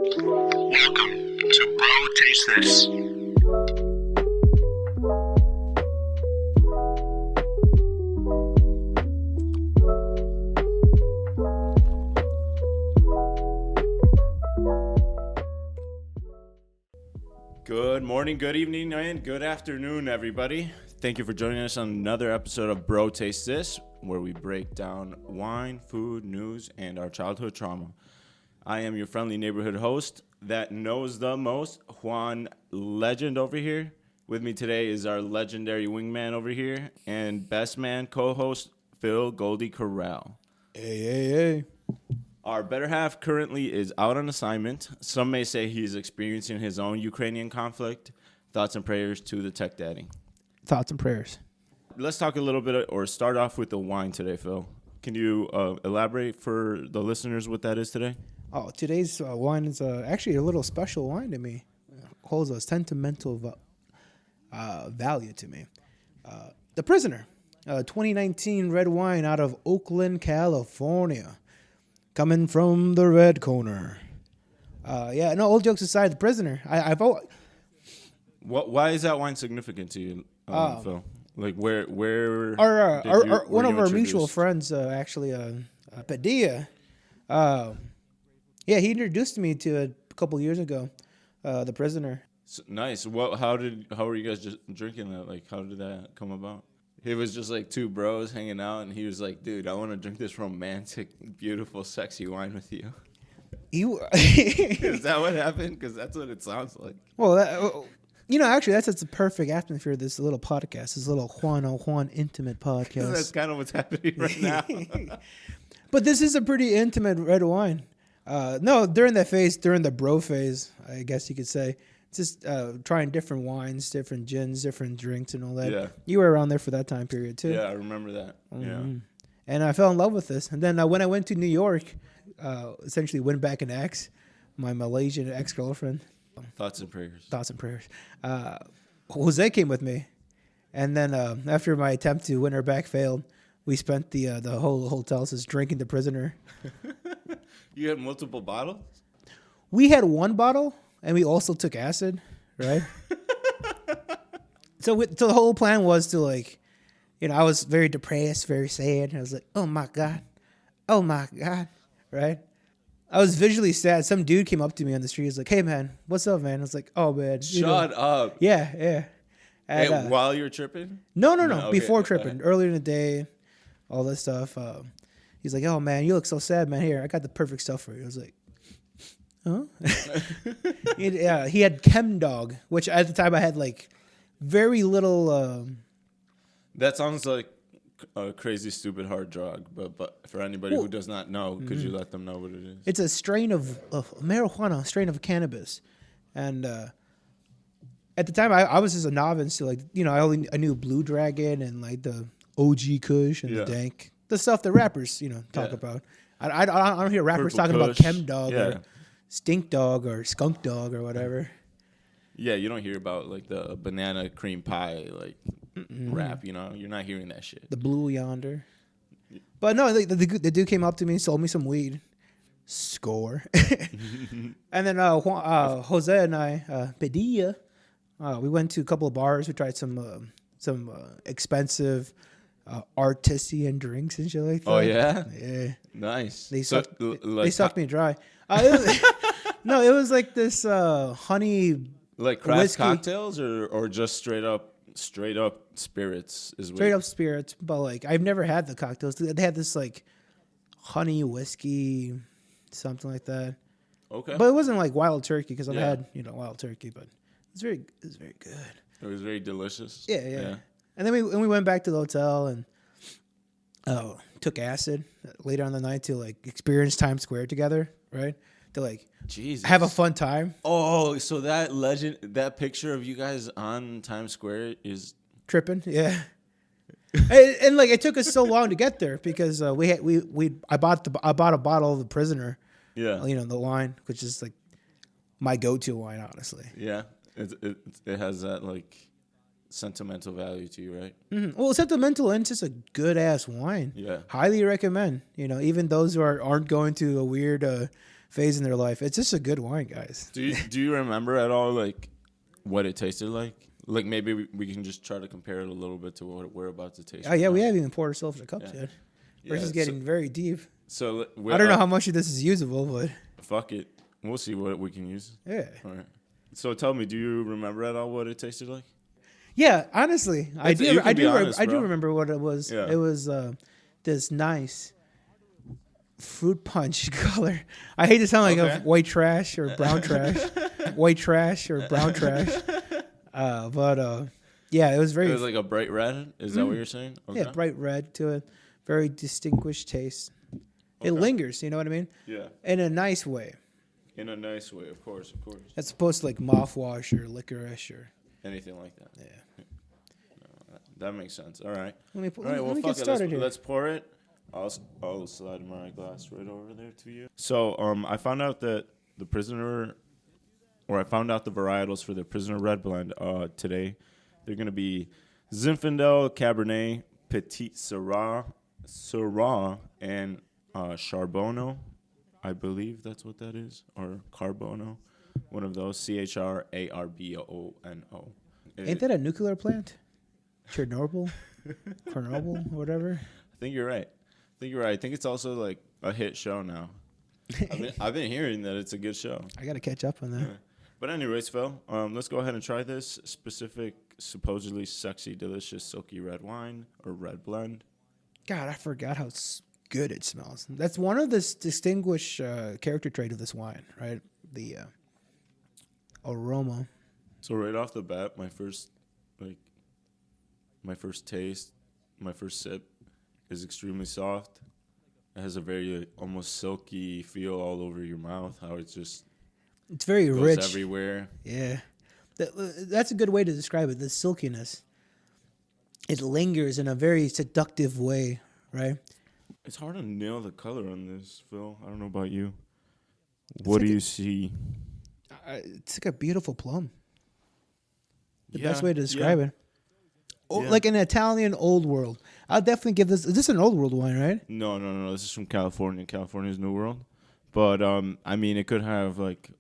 Welcome to Bro Taste This. Good morning, good evening, and good afternoon, everybody. Thank you for joining us on another episode of Bro Taste This, where we break down wine, food, news, and our childhood trauma. I am your friendly neighborhood host that knows the most, Juan Legend over here. With me today is our legendary wingman over here and best man co-host, Phill Goldie Corral. Hey. Our better half currently is out on assignment. Some may say he's experiencing his own Ukrainian conflict. Thoughts and prayers to the tech daddy. Thoughts and prayers. Let's talk a little bit or start off with the wine today, Phil. Can you elaborate for the listeners what that is today? Oh, today's wine is actually a little special wine to me. Holds a sentimental value to me. The Prisoner, 2019 red wine out of Oakland, California. Coming from the red corner. All jokes aside, The Prisoner. Why is that wine significant to you, Phil? Like where one of our mutual friends, Vida, he introduced me to it a couple years ago. The Prisoner. Nice. How were you guys just drinking that? Like, how did that come about? It was just like two bros hanging out, and he was like, "Dude, I want to drink this romantic, beautiful, sexy wine with you." Is that what happened? Because that's what it sounds like. Well, actually, that's the perfect atmosphere of this little podcast, this little Juan intimate podcast. That's kind of what's happening right now. But this is a pretty intimate red wine. During the bro phase, I guess you could say, just trying different wines, different gins, different drinks, and all that. Yeah. You were around there for that time period too. Yeah, I remember that. Mm-hmm. Yeah. And I fell in love with this. And then when I went to New York, essentially went back an ex, my Malaysian ex-girlfriend. Thoughts and prayers. Jose came with me, and then after my attempt to win her back failed, we spent the whole hotel just drinking The Prisoner. You had multiple bottles? We had one bottle, and we also took acid, right? So the whole plan was to I was very depressed, very sad. And I was like, oh my God, right? I was visually sad. Some dude came up to me on the street. He's like, hey, man, what's up, man? I was like, oh, man. Shut up. Yeah. And, while you were tripping? No. Okay. Before tripping. Earlier in the day, all this stuff. He's like, oh, man, you look so sad, man. Here, I got the perfect stuff for you. I was like, huh? He had Chem Dog, which at the time I had very little. That sounds like a crazy, stupid, hard drug. But for anybody who does not know, could you let them know what it is? It's a strain of marijuana, a strain of cannabis. And at the time, I was just a novice. So, I knew Blue Dragon and the OG Kush and the Dank. The stuff that rappers, talk about. I don't hear rappers talking about Chem Dog or Stink Dog or Skunk Dog or whatever. Yeah, you don't hear about the banana cream pie rap. You're not hearing that shit. The Blue Yonder. But no, the dude came up to me and sold me some weed. Score. And then Jose and I, Padilla, we went to a couple of bars. We tried some expensive artisan drinks and shit like that. Oh yeah, yeah, nice. They sucked me dry. It was like this honey, craft whiskey. Cocktails or just straight up spirits is straight up spirits. But I've never had the cocktails. They had this honey whiskey, something like that. Okay, but it wasn't wild turkey because I've had wild turkey, but it was very good. It was very delicious. Yeah. And then we went back to the hotel and took acid later on the night to experience Times Square together, right? To Jesus. Have a fun time. Oh, so that picture of you guys on Times Square is tripping, yeah. and it took us so long to get there because I bought a bottle of The Prisoner. Yeah. The wine, which is my go-to wine, honestly. Yeah, it has that sentimental value to you, right? Mm-hmm. Well, sentimental and it's just a good ass wine. Yeah, highly recommend. Even those who aren't going to a weird phase in their life. It's just a good wine, guys. Do you remember at all like what it tasted like? Like maybe we can just try to compare it a little bit to what we're about to taste. Oh yeah, we haven't even poured ourselves in a cup yet. We're Yeah, just getting very deep. So I don't know how much of this is usable, but fuck it. We'll see what we can use. yeah. All right. So tell me, do you remember at all what it tasted like? Yeah, honestly, I do. I do bro. remember what it was. Yeah. It was this nice fruit punch color. I hate to sound like a white trash or brown trash, white trash or brown trash. But yeah, it was very. It was like a bright red. Is that what you're saying? Okay. Yeah, bright red to it. Very distinguished taste. It lingers. You know what I mean? Yeah. In a nice way. In a nice way, of course. As opposed to like mouthwash or licorice or anything like that. Yeah. No, that makes sense. All right. Let Well, me fuck get it. started here. Let's pour it. I'll slide my glass right over there to you. So, I found out that the varietals for the Prisoner Red Blend today. They're going to be Zinfandel, Cabernet, Petit Syrah, and Charbonneau. I believe that's what that is, or Carbono, one of those. CHRARBONO. Ain't that a nuclear plant? Chernobyl, whatever. I think you're right. I think it's also like a hit show now. I've been hearing that it's a good show. I gotta catch up on that. Yeah. But anyways, Phil, let's go ahead and try this specific, supposedly sexy, delicious, silky red wine or red blend. God, I forgot how good it smells. That's one of the distinguished character trait of this wine, right? The aroma. So right off the bat, my first taste, my first sip is extremely soft. It has a very almost silky feel all over your mouth. How it's very goes rich everywhere. Yeah, that's a good way to describe it. The silkiness. It lingers in a very seductive way, right? It's hard to nail the color on this, Phil. I don't know about you. What do you see? It's like a beautiful plum. The best way to describe it. Yeah. Like an Italian old world. I'll definitely give this. Is this an old world wine, right? No. This is from California. California's New World. But, I mean, it could have, like,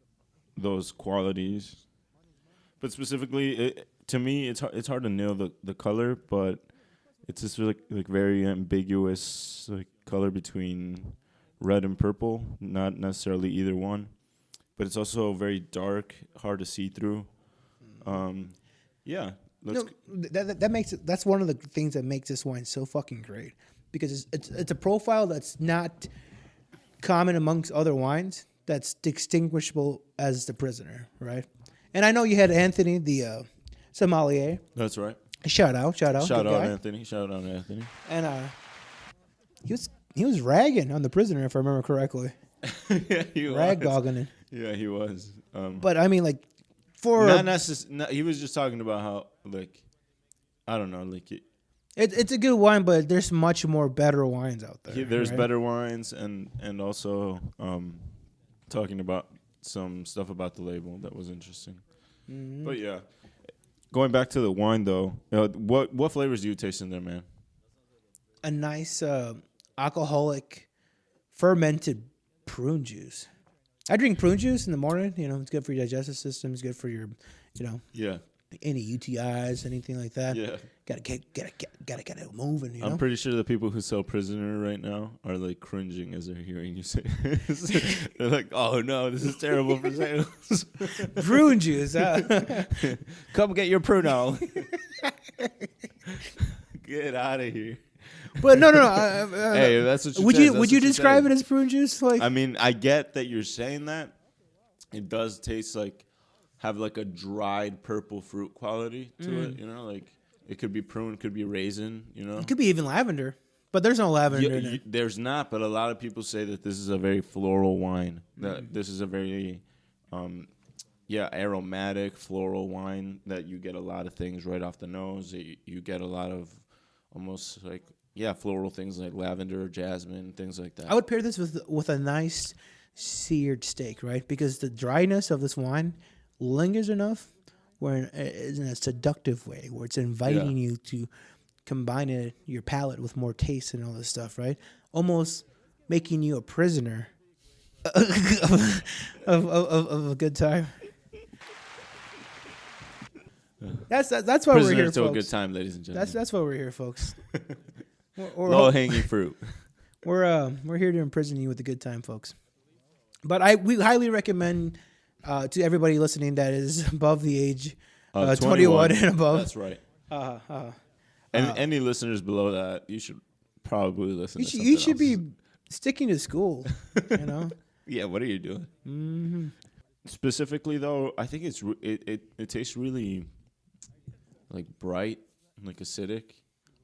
those qualities. But specifically, to me, it's hard to nail the color, but it's just like very ambiguous like color between red and purple. Not necessarily either one. But it's also very dark, hard to see through. Yeah. That makes it. That's one of the things that makes this wine so fucking great, because it's a profile that's not common amongst other wines. That's distinguishable as the Prisoner, right? And I know you had Anthony, the sommelier. That's right. Shout out, Anthony. And he was ragging on the Prisoner, if I remember correctly. Yeah, he was. Ragdogging it. Yeah, he was. But I mean, like, for not necessarily. He was just talking about how, like, I don't know, like it's a good wine, but there's much more better wines out there. There's right? better wines, and also talking about some stuff about the label that was interesting. Mm-hmm. But yeah, going back to the wine though, what flavors do you taste in there, man? A nice alcoholic fermented prune juice. I drink prune juice in the morning. You know, it's good for your digestive system. It's good for your, any UTIs, anything like that. Yeah, gotta get it moving. You know? I'm pretty sure the people who sell Prisoner right now are like cringing as they're hearing you say this. They're like, "Oh no, this is terrible for sales." Prune juice. Come get your Pruno. Get out of here. But no. Hey, that's what you would you describe it as prune juice? Like, I mean, I get that you're saying that. It does taste like have like a dried purple fruit quality to it. You know, like it could be prune, could be raisin. You know, it could be even lavender, but there's no lavender in it. There's not, but a lot of people say that this is a very floral wine. That this is a very, aromatic floral wine. That you get a lot of things right off the nose. You get a lot of almost like floral things like lavender, jasmine, things like that. I would pair this with a nice seared steak, right? Because the dryness of this wine lingers enough where it's in a seductive way, where it's inviting you to combine your palate with more taste and all this stuff, right? Almost making you a prisoner of a good time. That's why we're here, Prisoner to a folks. good time, ladies and gentlemen. That's why we're here, folks. Low hanging fruit. We're here to imprison you with a good time, folks. But we highly recommend to everybody listening that is above the age 21 and above. That's right. And any listeners below that, you should probably listen. You should be sticking to school. You know. Yeah. What are you doing? Mm-hmm. Specifically, though, I think it tastes really like bright, like acidic,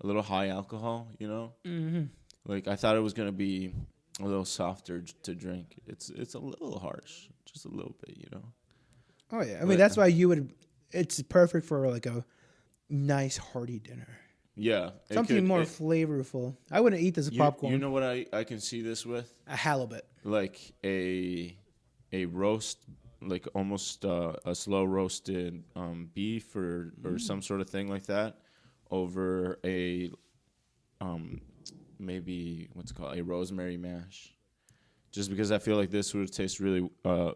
a little high alcohol. You know. Mm-hmm. Like I thought it was gonna be a little softer to drink. It's a little harsh, just a little bit. You know. Oh yeah. I mean that's why you would. It's perfect for like a nice hearty dinner. Yeah. Something more flavorful. I wouldn't eat this as popcorn. You know what I can see this with? A halibut. Like a roast, like almost a slow roasted beef or some sort of thing like that over a maybe what's it called, a rosemary mash. Just because I feel like this would taste really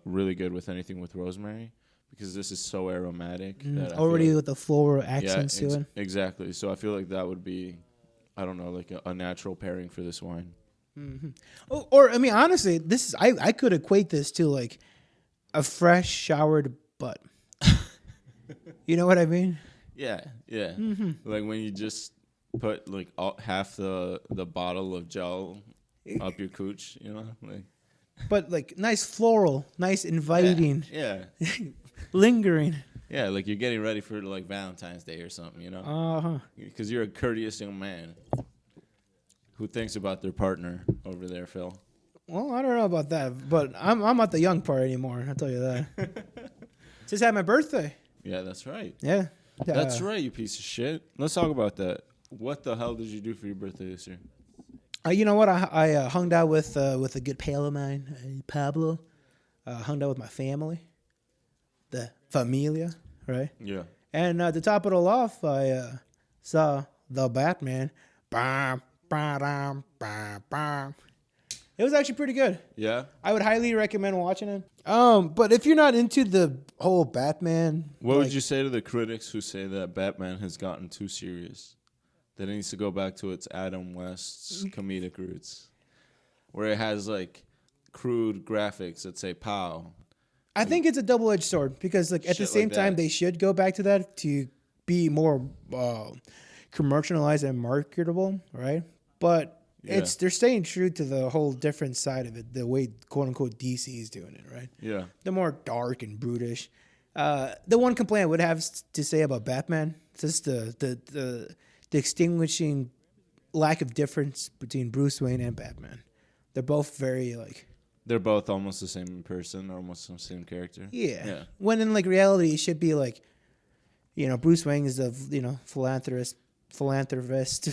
really good with anything with rosemary. Because this is so aromatic. That already like, with the floral accents to it. Exactly. So I feel like that would be, I don't know, like a natural pairing for this wine. Mm-hmm. Or I mean, honestly, this is I could equate this to like a fresh showered butt. You know what I mean? Yeah, yeah. Mm-hmm. Like when you just put like half the bottle of gel up your cooch, you know, like. But like nice floral, nice inviting. Yeah. Lingering. Yeah, like you're getting ready for like Valentine's Day or something, you know? Uh-huh. Because you're a courteous young man who thinks about their partner over there, Phil. Well, I don't know about that, but I'm not the young part anymore. I'll tell you that. Just had my birthday. Yeah, that's right. Yeah. That's right, you piece of shit. Let's talk about that. What the hell did you do for your birthday this year? You know what? I hung out with a good pal of mine, Pablo. Hung out with my family. The familia, right? Yeah. And to top it all off, I saw the Batman. Bam, ba-dum, bam, bam. It was actually pretty good. Yeah? I would highly recommend watching it. But if you're not into the whole Batman... What would you say to the critics who say that Batman has gotten too serious? That it needs to go back to its Adam West's comedic roots? Where it has, like, crude graphics that say, pow... I think it's a double-edged sword because, like, at the same time, they should go back to that to be more commercialized and marketable, right? But they're staying true to the whole different side of it, the way "quote unquote" DC is doing it, right? Yeah, they're more dark and brutish. The one complaint I would have to say about Batman is just the extinguishing lack of difference between Bruce Wayne and Batman. They're both very like. They're both almost the same person, almost the same character. Yeah. When in like reality, it should be like, you know, Bruce Wayne is the philanthropist.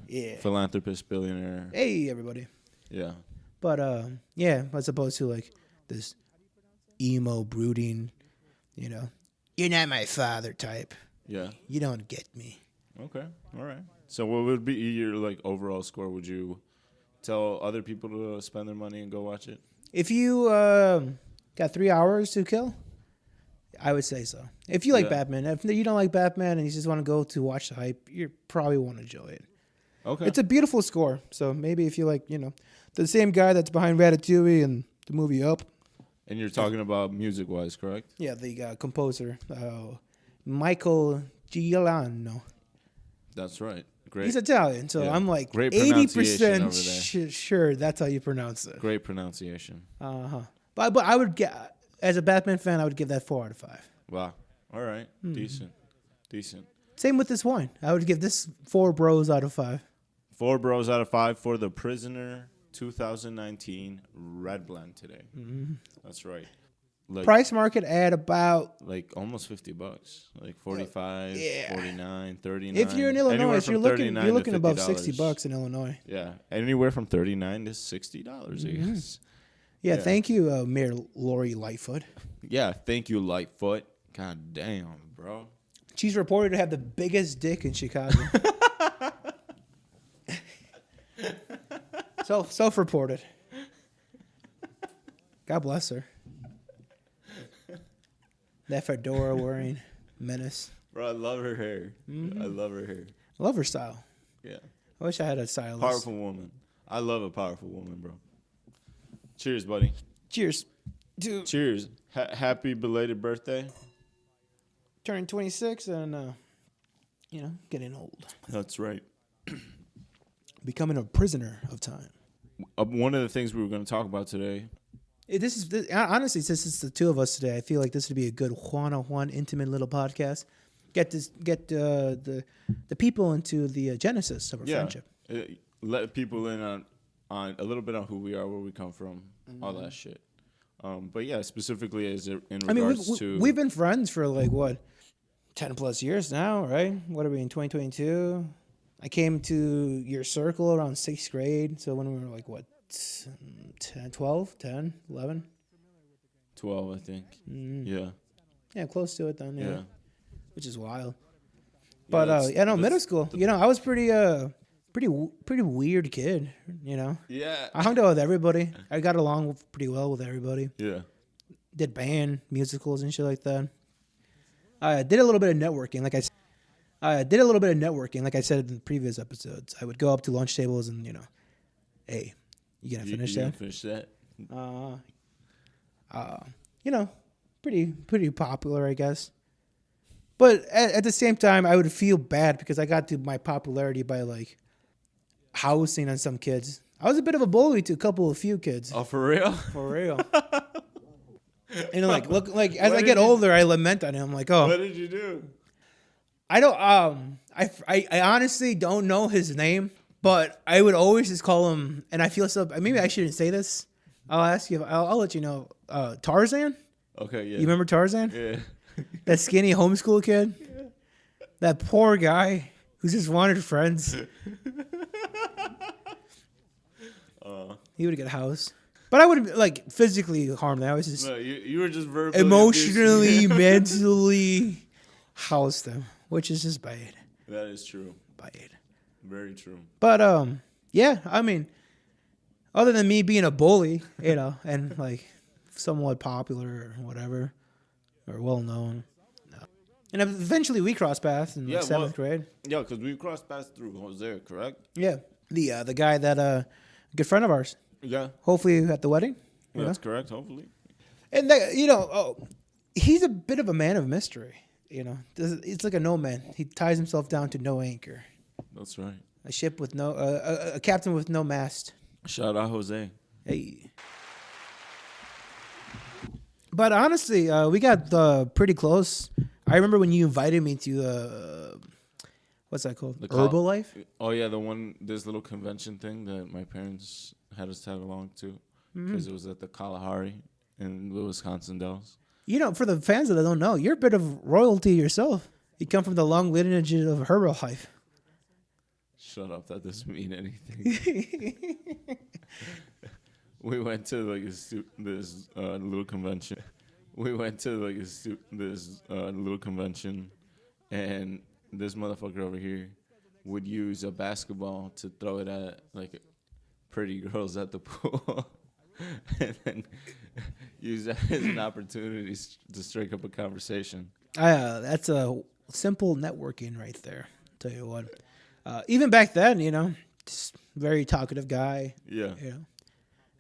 Yeah. Philanthropist, billionaire. Hey, everybody. Yeah. But as opposed to like this emo, brooding, you know, you're not my father type. Yeah. You don't get me. Okay. All right. So what would be your like overall score? Would you tell other people to spend their money and go watch it? If you got 3 hours to kill, I would say so. If you like Batman. If you don't like Batman and you just want to go to watch the hype, you probably won't enjoy it. Okay. It's a beautiful score. So maybe if you like, you know, the same guy that's behind Ratatouille and the movie Up. And you're talking about music-wise, correct? Yeah, the composer, Michael Giuliano. That's right. Great. He's Italian, so I'm like 80% sure that's how you pronounce it. Great pronunciation. But I would get, as a Batman fan, I would give that 4 out of 5. Wow. All right. Decent. Same with this wine. I would give this 4 bros out of 5. 4 bros out of 5 for the Prisoner 2019 Red Blend today. Mm-hmm. That's right. Like, price market at about like almost $50, like 45, 49, 39. If you're in Illinois, you're looking above $60 in Illinois. Yeah, anywhere from $39 to $60, I guess. Yeah, thank you, Mayor Lori Lightfoot. Yeah, thank you, Lightfoot. God damn, bro. She's reported to have the biggest dick in Chicago. Self-reported. God bless her. That fedora wearing menace. Bro, I love her hair. I love her hair. I love her style. Yeah. I wish I had a stylist. Powerful woman. I love a powerful woman, bro. Cheers, buddy. Cheers. Dude. Cheers. Happy belated birthday. Turning 26 and, getting old. That's right. Becoming a prisoner of time. One of the things we were going to talk about today. Honestly, since it's the two of us today, I feel like this would be a good Juan intimate little podcast. Get the people into the genesis of our friendship. Let people in on a little bit on who we are, where we come from, all that shit. But yeah, specifically as in regards to we've been friends for like what 10 plus years now, right? What are we in 2022? I came to your circle around 6th grade, so when we were like what 10, 12, 10, 11? 12, I think. Yeah, close to it then. Yeah. Which is wild. Yeah, But middle school. I was pretty weird kid. Yeah. I hung out with everybody. I got along pretty well with everybody. Yeah. Did band, musicals, and shit like that. I did a little bit of networking, like I said in the previous episodes. I would go up to lunch tables and hey, you gonna finish that? Finish that. Pretty popular, I guess. But at the same time, I would feel bad because I got to my popularity by like housing on some kids. I was a bit of a bully to a few kids. Oh, for real? For real. And as I get older, I lament on him. Like, oh, what did you do? I don't. I honestly don't know his name, but I would always just call him. And I feel so. Maybe I shouldn't say this. I'll ask you. I'll let you know. Tarzan. Okay. Yeah. You remember Tarzan? Yeah. That skinny homeschool kid. Yeah. That poor guy who just wanted friends. He would get a house. But I wouldn't like physically harm them. I was just you were just verbally emotionally, mentally housed them, which is just bad. That is true. Bad. Very true. But yeah, I mean, other than me being a bully, and like somewhat popular or whatever, or well known, no. And eventually we crossed paths in like 7th grade. Yeah, because we crossed paths through Jose, correct? Yeah, the guy that a good friend of ours. Yeah. Hopefully at the wedding. That's correct. Hopefully. And he's a bit of a man of mystery. It's like a nomad. He ties himself down to no anchor. That's right. A ship with a captain with no mast. Shout out Jose. Hey. But honestly, we got pretty close. I remember when you invited me to what's that called? Herbalife? Oh yeah, this little convention thing that my parents had us tag along to because it was at the Kalahari in the Wisconsin Dells. For the fans that don't know, you're a bit of royalty yourself. You come from the long lineage of Herbalife. Shut up! That doesn't mean anything. We went to like this little convention. Little convention, and this motherfucker over here would use a basketball to throw it at like pretty girls at the pool, and then use that as an opportunity to strike up a conversation. That's a simple networking right there. Tell you what. Even back then, just very talkative guy. Yeah.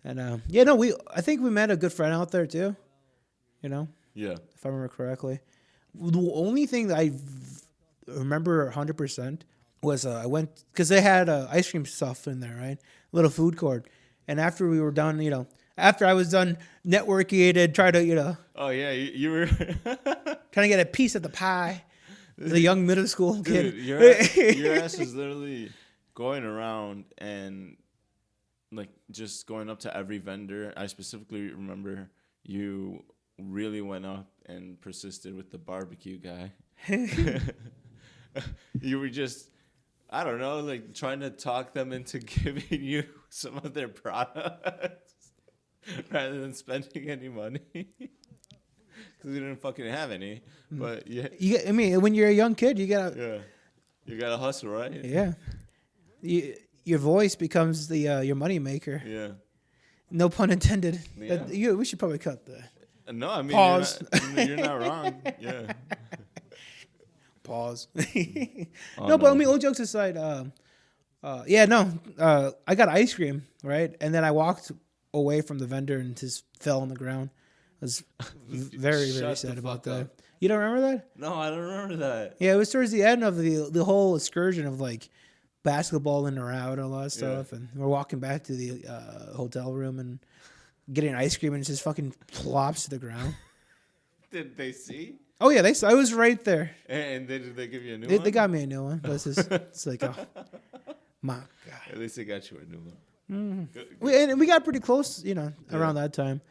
And I think we met a good friend out there too. Yeah. If I remember correctly. The only thing that I remember 100% was I went because they had ice cream stuff in there, right? Little food court. And after we were done, after I was done networking and try to, Oh yeah, you were trying to get a piece of the pie. As a young middle school kid. Dude, your ass was literally going around and like just going up to every vendor. I specifically remember you really went up and persisted with the barbecue guy. You were just, I don't know, like trying to talk them into giving you some of their products rather than spending any money. Because we didn't fucking have any. But yeah. When you're a young kid, you gotta hustle, right? Yeah. Your voice becomes your money maker. Yeah. No pun intended. Yeah. We should probably cut that. No, I mean, Pause. You're not wrong. Yeah. Pause. Oh, No, but I mean, all jokes aside, I got ice cream, right? And then I walked away from the vendor and just fell on the ground. I was very, very sad about that. Up. You don't remember that? No, I don't remember that. Yeah, it was towards the end of the whole excursion of like basketball in or out and a lot of stuff. And we're walking back to the hotel room and getting ice cream and it just fucking plops to the ground. Did they see? Oh yeah, I was right there. And did they give you a new one? They got me a new one, but it's like, oh my god. At least they got you a new one. And we got pretty close, around that time.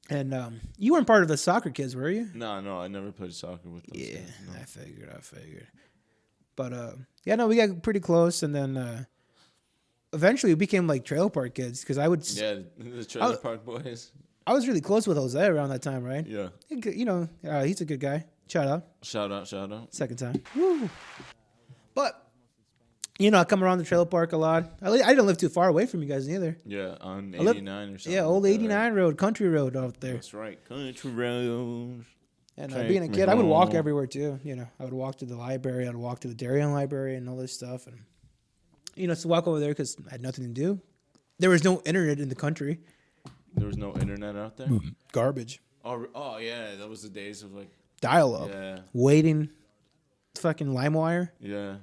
And you weren't part of the soccer kids, were you? No, I never played soccer with those guys. No. I figured. But we got pretty close, and then eventually we became like trailer park kids because I would. Yeah, the trailer park boys. I was really close with Jose around that time, right? Yeah. He's a good guy. Shout out. Shout out. Second time. Woo. But. I come around the trailer park a lot. I didn't live too far away from you guys either. Yeah, on 89 or something. Yeah, old 89 road, country road out there. That's right, country road. And being a kid, I would walk everywhere too. I would walk to the library. I'd walk to the Darien Library and all this stuff. And, to walk over there because I had nothing to do. There was no internet in the country. There was no internet out there? Garbage. Oh, yeah, that was the days of like... Dial-up. Yeah. Waiting. Fucking LimeWire. Yeah.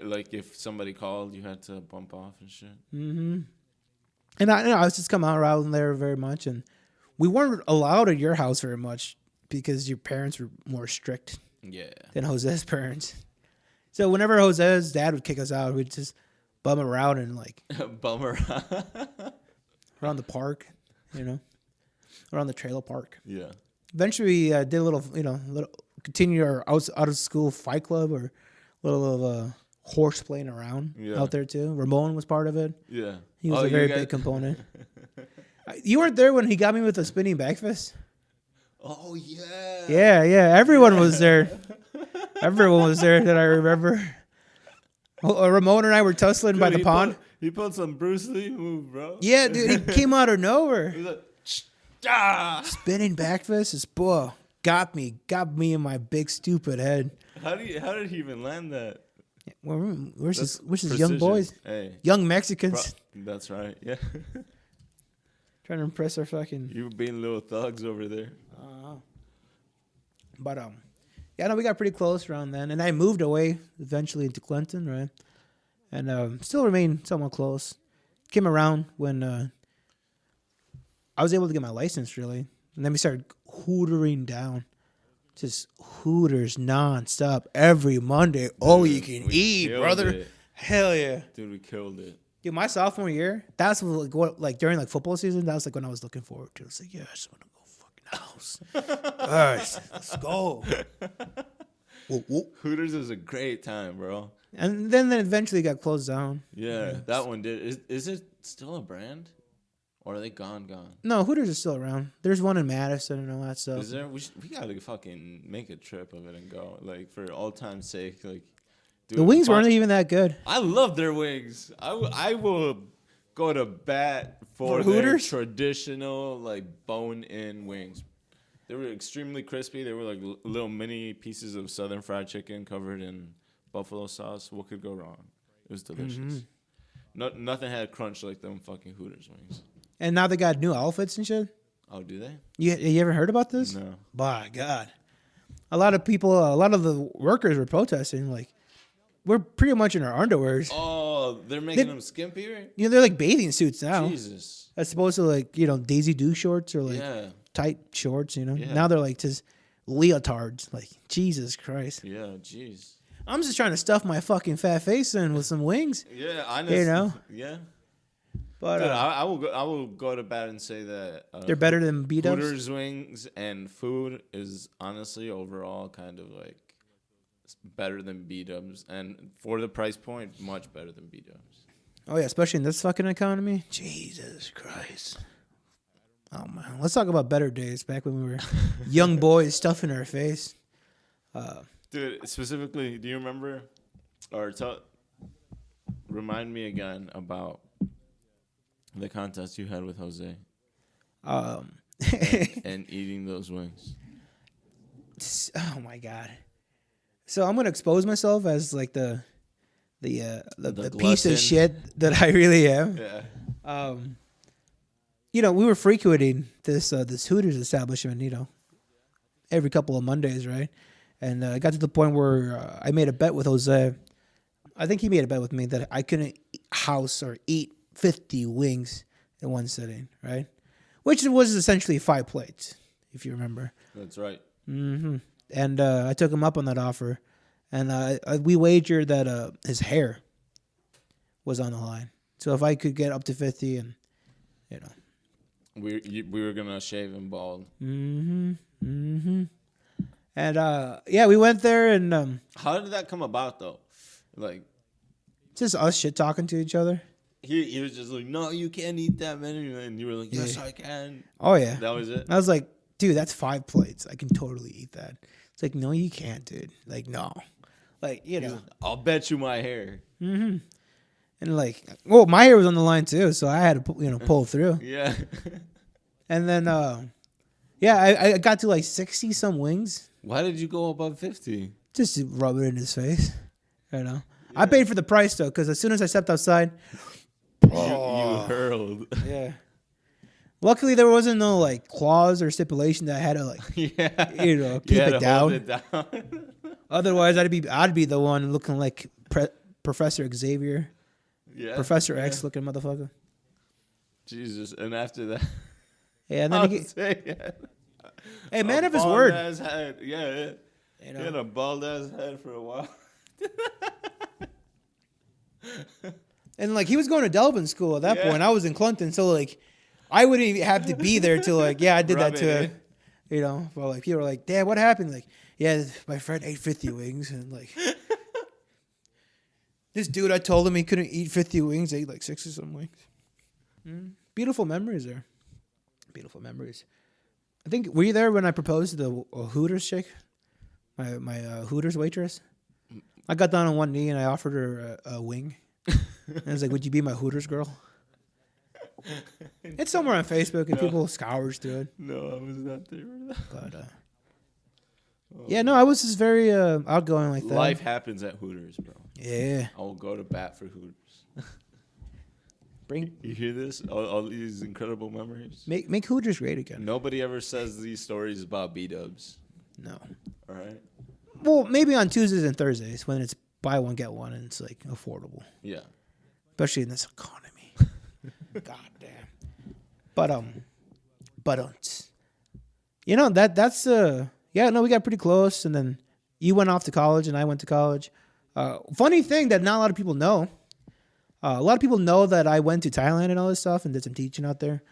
Like if somebody called, you had to bump off and shit. Mm-hmm. And I was just coming around there very much, and we weren't allowed at your house very much because your parents were more strict. Yeah. Than Jose's parents. So whenever Jose's dad would kick us out, we'd just bum around and like bum around around the park, around the trailer park. Yeah. Eventually, we did a little, continue our out of school fight club or a little horse playing around out there too. Ramon was part of it. Yeah, he was a very big component. You weren't there when he got me with a spinning back fist. Oh yeah. Yeah. Everyone was there. Everyone was there that I remember. Ramon and I were tussling by the pond. He pulled some Bruce Lee move, bro. Yeah, dude, he came out of nowhere. He was like, spinning back fist is got me in my big stupid head. How did he even land that? Where's his young boys? Hey. Young Mexicans. That's right. Yeah. Trying to impress our fucking. You were being little thugs over there. But we got pretty close around then, and I moved away eventually into Clinton, right? And still remained somewhat close. Came around when I was able to get my license, really, and then we started hootering down. Just Hooters nonstop every Monday. Dude, all you can eat, brother. It. Hell yeah, dude, we killed it. Dude, my sophomore year, that's what during football season. That was when I was looking forward to. I was like, yeah, I just want to go fucking house. All right, let's go. Hooters is a great time, bro. And then eventually got closed down. Yeah, that one did. Is it still a brand? Or are they gone? No, Hooters is still around. There's one in Madison and all that stuff. Is there? We gotta fucking make a trip of it and go, like, for all time's sake. Like, dude, the wings weren't even that good. I love their wings. I will go to bat for Hooters traditional like bone-in wings. They were extremely crispy. They were like little mini pieces of Southern fried chicken covered in buffalo sauce. What could go wrong? It was delicious. Nothing had crunch like them fucking Hooters wings. And now they got new outfits and shit. Oh, do they? You ever heard about this? No. My God. A lot of the workers were protesting. Like, we're pretty much in our underwears. Oh, they're making them skimpier? They're like bathing suits now. Jesus. As opposed to like, Daisy Doo shorts or like tight shorts, Yeah. Now they're like just leotards. Like, Jesus Christ. Yeah, jeez. I'm just trying to stuff my fucking fat face in with some wings. Yeah, honestly. Yeah. But dude, I will go to bat and say that they're better than B-dubs. Hooters wings and food is honestly overall kind of like better than B-dubs, and for the price point, much better than B-dubs. Oh yeah, especially in this fucking economy. Jesus Christ. Oh man, let's talk about better days back when we were young boys stuffing our face. Dude, specifically, do you remember or remind me again about The contest you had with Jose Um, and eating those wings. oh my god! So I'm gonna expose myself as like the piece glutton. of shit that I really am. Yeah. We were frequenting this Hooters establishment, every couple of Mondays, right? And it got to the point where I made a bet with Jose. I think he made a bet with me that I couldn't house or eat 50 wings in one sitting, right? Which was essentially 5 plates, if you remember. That's right. Mm-hmm. And I took him up on that offer, and we wagered that his hair was on the line. So if I could get up to 50, and we were gonna shave him bald. And we went there, and How did that come about though? Like, just us shit talking to each other. he was just like, no, you can't eat that many, and you were like, yes, I can. Oh yeah, That was it. I was like, dude, that's 5 plates. I can totally eat that. It's like, no, you can't, dude. Like, no, like I'll bet you my hair. And like, well, my hair was on the line too, so I had to pull through. Yeah. And then I got to like 60 some wings. Why did you go above 50? Just to rub it in his face, Yeah. I paid for the price though, because as soon as I stepped outside, You hurled. yeah. Luckily, there wasn't no like clause or stipulation that I had to like, keep it down. Otherwise, I'd be the one looking like Professor Xavier, Professor X looking motherfucker. Jesus, and after that, and then hey, man of his word. Head. Yeah. He had a bald ass head for a while. And like he was going to Delvin school at that point. I was in Clinton, so like I wouldn't even have to be there to like, I did that to him. But like people were like, Dad, what happened? Like, my friend ate 50 wings, and like this dude, I told him he couldn't eat 50 wings, ate like 6 or some wings. Beautiful memories there. Beautiful memories. I think, were you there when I proposed to the Hooters chick? My Hooters waitress? I got down on one knee and I offered her a wing. And I was like, would you be my Hooters girl? It's somewhere on Facebook and people scours through it. No, I was not there. But, I was just very outgoing like that. Life happens at Hooters, bro. Yeah. I will go to bat for Hooters. You hear this? All these incredible memories. Make Hooters great again. Nobody ever says these stories about B-dubs. No. All right. Well, maybe on Tuesdays and Thursdays when it's buy one get one and it's like affordable. Yeah. Especially in this economy. God damn. But that's we got pretty close, and then you went off to college and I went to college. Funny thing that not a lot of people know. A lot of people know that I went to Thailand and all this stuff and did some teaching out there.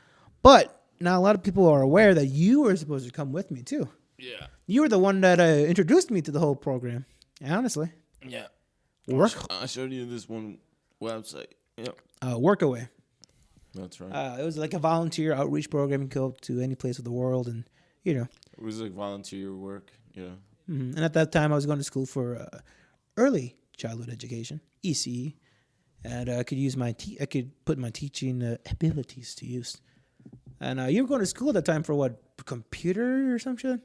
But not a lot of people are aware that you were supposed to come with me too. Yeah. You were the one that introduced me to the whole program. Honestly. Yeah. I showed you this one website. Yep. Workaway. That's right. It was like a volunteer outreach program. You go to any place of the world, and it was like volunteer work. Yeah. Mm-hmm. And at that time, I was going to school for early childhood education, ECE, and I could use I could put my teaching abilities to use. And you were going to school at that time for what, computer or some shit?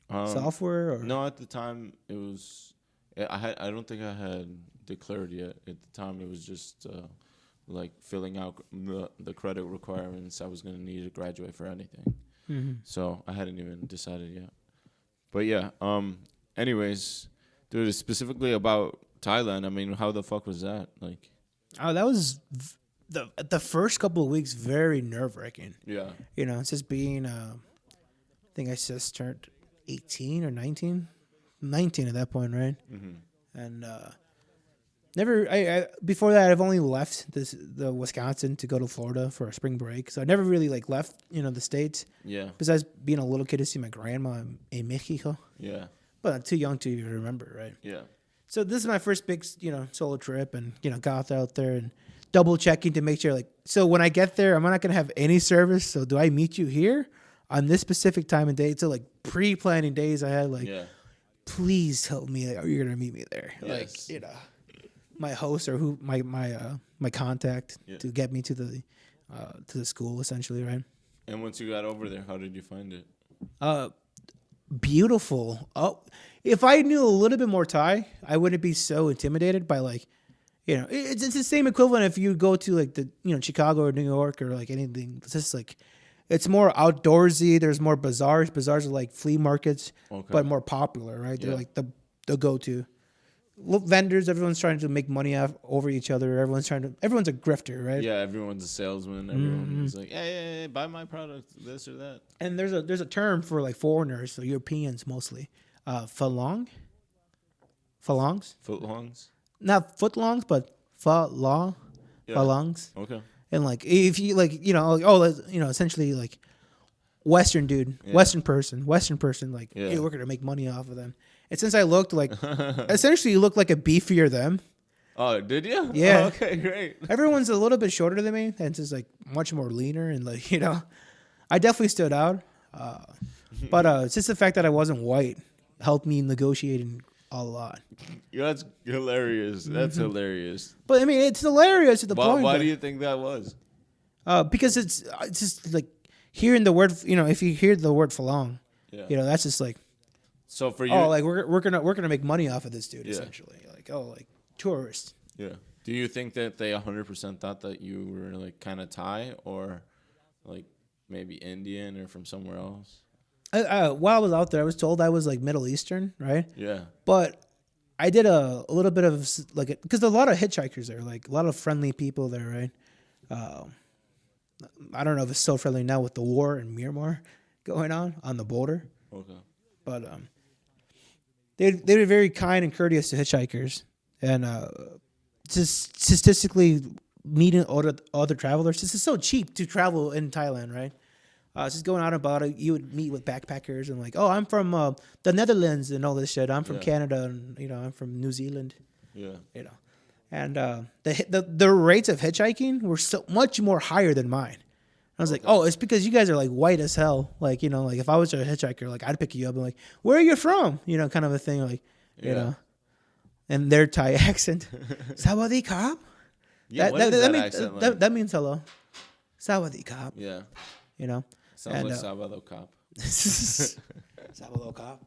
Software or no? At the time, it was. I don't think I had declared yet. At the time, it was just like filling out the credit requirements I was going to need to graduate for anything. Mm-hmm. So I hadn't even decided yet. But yeah. Anyways, dude, specifically about Thailand. I mean, how the fuck was that? Like, that was the first couple of weeks very nerve wracking. Yeah. It's just being. I think I just turned 18 or 19. 19 at that point, right? Mm-hmm. And never. Before that, I've only left the Wisconsin to go to Florida for a spring break. So I never really like left, the States. Yeah. Besides being a little kid to see my grandma in Mexico. Yeah. But I'm too young to even remember, right? Yeah. So this is my first big, solo trip, and got out there and double checking to make sure, like, so when I get there, I'm not gonna have any service. So do I meet you here on this specific time and date? So like pre-planning days, I had like. Yeah. Please tell me you're gonna meet me there. Yes. Like, my host or my contact to get me to the to the school essentially, right? And once you got over there, how did you find it? Beautiful. Oh, if I knew a little bit more Thai, I wouldn't be so intimidated by like, it's the same equivalent if you go to like the Chicago or New York or like anything. It's just like it's more outdoorsy. There's more bazaars. Bazaars are like flea markets, but more popular, right? They're like the go-to. Vendors, everyone's trying to make money over each other. Everyone's a grifter, right? Yeah, everyone's a salesman. Everyone's like, hey, buy my product, this or that. And there's a term for like foreigners, so Europeans mostly. Phalongs? Footlongs? Not footlongs, but phalongs. Okay. And like if you like, essentially like Western dude, Western person, like, hey, we're gonna make money off of them. And since I looked like, essentially you look like a beefier them. Oh, did you? Yeah. Oh, okay, great. Everyone's a little bit shorter than me, and it's just like much more leaner and like, I definitely stood out. But it's just the fact that I wasn't white helped me negotiating a lot. Yeah, that's hilarious. That's hilarious. But I mean, it's hilarious at the point. Why do you think that was? Because it's just like hearing the word, if you hear the word Phalong, that's just like, so for you, like we're gonna make money off of this dude essentially, like like tourists. Yeah. Do you think that they 100% thought that you were like kind of Thai or like maybe Indian or from somewhere else? While I was out there, I was told I was like Middle Eastern, right? Yeah. But I did a little bit of like because a lot of hitchhikers there, like a lot of friendly people there, right? I don't know if it's so friendly now with the war in Myanmar going on the border. Okay. But they were very kind and courteous to hitchhikers, and just statistically meeting other travelers. This is so cheap to travel in Thailand, right? Just going out about it, you would meet with backpackers and like, oh, I'm from the Netherlands and all this shit. I'm from Canada and I'm from New Zealand. Yeah. And the rates of hitchhiking were so much more higher than mine. I was like, oh, it's because you guys are like white as hell. Like, like if I was a hitchhiker, like I'd pick you up and like, where are you from? Kind of a thing. Like, and their Thai accent. Sawadee Kap. Yeah, that means hello. Sawadee Kap. Yeah. Sounds like Sabado Cop. Sabado Cop.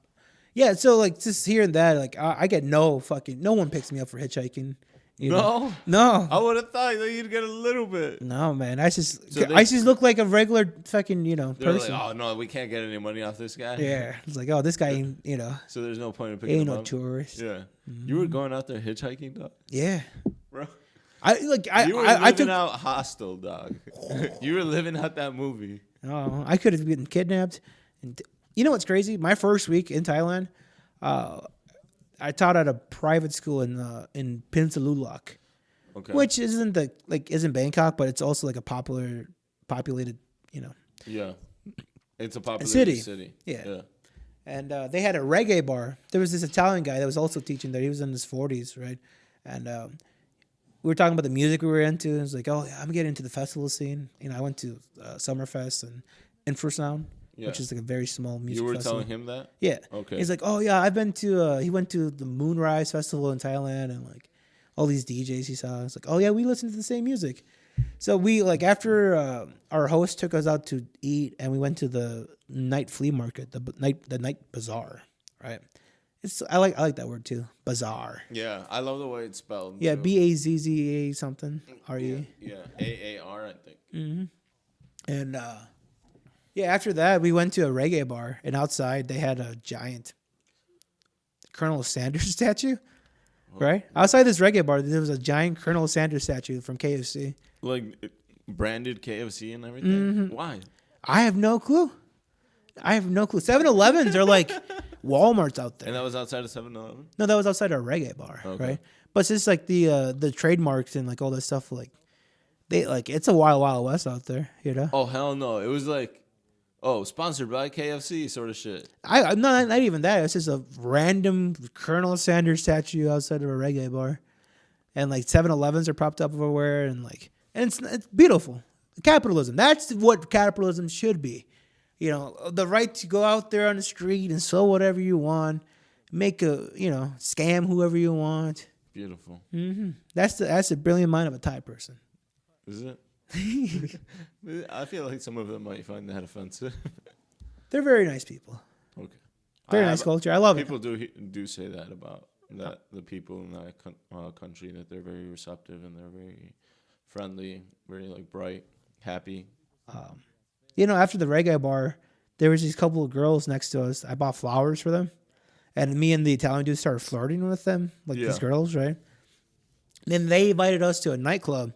Yeah, so like just hearing that, like I get no one picks me up for hitchhiking. No. I would have thought that you'd get a little bit. No, man. I just look like a regular fucking person. Like, oh no, we can't get any money off this guy. Yeah, it's like, oh, this guy ain't So there's no point in picking him up. Ain't no tourist. Yeah. You were going out there hitchhiking, dog. Yeah. Bro. You were living out Hostel, dog. You were living out that movie. Oh, I could have been kidnapped. And you know what's crazy? My first week in Thailand, I taught at a private school in Pinsalulak, which isn't Bangkok, but it's also like a populated, Yeah, it's a populated city. Yeah. And they had a reggae bar. There was this Italian guy that was also teaching there. He was in his 40s, right? And we were talking about the music we were into. And it was like, oh, yeah, I'm getting into the festival scene. I went to Summerfest and Infrasound, which is like a very small music festival. You were telling him that? Yeah. Okay. He's like, oh, yeah, I've been to, he went to the Moonrise Festival in Thailand and like all these DJs he saw. It's like, oh, yeah, we listen to the same music. So we, like, after our host took us out to eat and we went to the night flea market, the night bazaar, right? I like that word too, bazaar. Yeah, I love the way it's spelled. Yeah, Bazza something. R-E. Yeah, A-A-R, I think. Mm-hmm. And after that we went to a reggae bar, and outside they had a giant Colonel Sanders statue. Right outside this reggae bar, there was a giant Colonel Sanders statue from KFC. Like branded KFC and everything. Mm-hmm. Why? I have no clue. 7-Elevens are like Walmart's out there. And that was outside of 7-Eleven? No, that was outside a reggae bar, right? But it's just like the trademarks and like all this stuff. Like they like it's a wild west out there, Oh hell no! It was like, sponsored by KFC sort of shit. I'm not even that. It's just a random Colonel Sanders statue outside of a reggae bar, and like 7-Elevens are propped up everywhere, and it's beautiful. Capitalism. That's what capitalism should be. The right to go out there on the street and sell whatever you want, make scam whoever you want. Beautiful. Mm-hmm. That's the brilliant mind of a Thai person. Is it? I feel like some of them might find that offensive. They're very nice people. Okay. Very nice culture. I love it. People do say that about the people in that country, that they're very receptive and they're very friendly, very like bright, happy. After the reggae bar, there was these couple of girls next to us. I bought flowers for them, and me and the Italian dude started flirting with them, these girls, right? Then they invited us to a nightclub